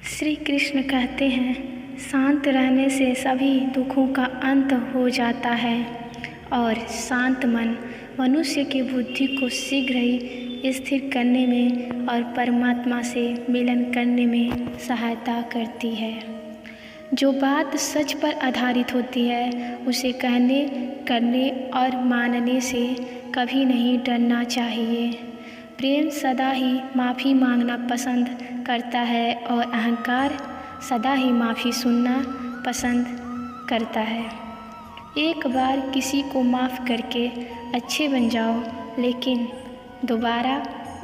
श्री कृष्ण कहते हैं, शांत रहने से सभी दुखों का अंत हो जाता है और शांत मन मनुष्य की बुद्धि को शीघ्र ही स्थिर करने में और परमात्मा से मिलन करने में सहायता करती है। जो बात सच पर आधारित होती है उसे कहने, करने और मानने से कभी नहीं डरना चाहिए। प्रेम सदा ही माफ़ी मांगना पसंद करता है और अहंकार सदा ही माफ़ी सुनना पसंद करता है। एक बार किसी को माफ़ करके अच्छे बन जाओ, लेकिन दोबारा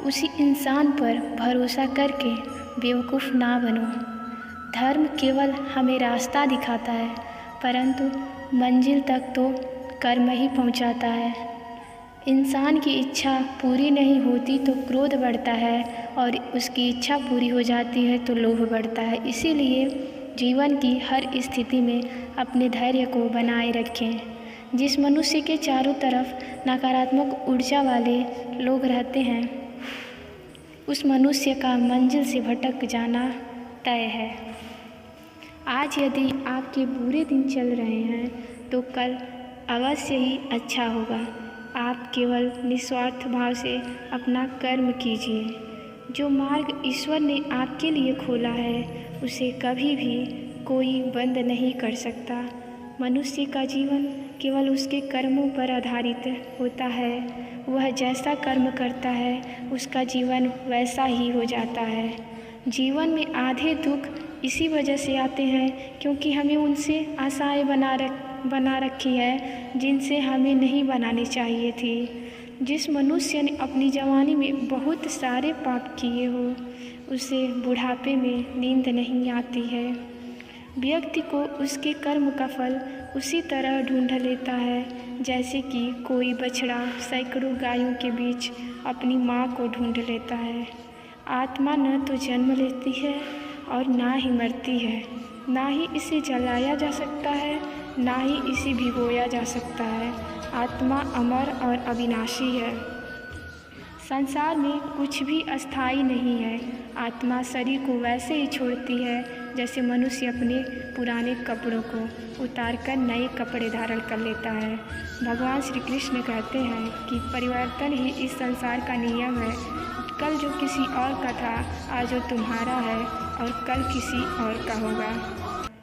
उसी इंसान पर भरोसा करके बेवकूफ़ ना बनो। धर्म केवल हमें रास्ता दिखाता है, परंतु मंजिल तक तो कर्म ही पहुंचाता है। इंसान की इच्छा पूरी नहीं होती तो क्रोध बढ़ता है और उसकी इच्छा पूरी हो जाती है तो लोभ बढ़ता है। इसीलिए जीवन की हर स्थिति में अपने धैर्य को बनाए रखें। जिस मनुष्य के चारों तरफ नकारात्मक ऊर्जा वाले लोग रहते हैं, उस मनुष्य का मंजिल से भटक जाना तय है। आज यदि आपके बुरे दिन चल रहे हैं तो कल अवश्य ही अच्छा होगा। आप केवल निस्वार्थ भाव से अपना कर्म कीजिए। जो मार्ग ईश्वर ने आपके लिए खोला है उसे कभी भी कोई बंद नहीं कर सकता। मनुष्य का जीवन केवल उसके कर्मों पर आधारित होता है। वह जैसा कर्म करता है उसका जीवन वैसा ही हो जाता है। जीवन में आधे दुख इसी वजह से आते हैं क्योंकि हमें उनसे आशाएं बना रखी है जिनसे हमें नहीं बनानी चाहिए थी। जिस मनुष्य ने अपनी जवानी में बहुत सारे पाप किए हो उसे बुढ़ापे में नींद नहीं आती है। व्यक्ति को उसके कर्म का फल उसी तरह ढूंढ लेता है जैसे कि कोई बछड़ा सैकड़ों गायों के बीच अपनी माँ को ढूंढ लेता है। आत्मा न तो जन्म लेती है और ना ही मरती है। ना ही इसे जलाया जा सकता है, ना ही इसे भिगोया जा सकता है। आत्मा अमर और अविनाशी है। संसार में कुछ भी अस्थाई नहीं है। आत्मा शरीर को वैसे ही छोड़ती है जैसे मनुष्य अपने पुराने कपड़ों को उतारकर नए कपड़े धारण कर लेता है। भगवान श्री कृष्ण कहते हैं कि परिवर्तन ही इस संसार का नियम है। कल जो किसी और का था आज वो तुम्हारा है और कल किसी और का होगा।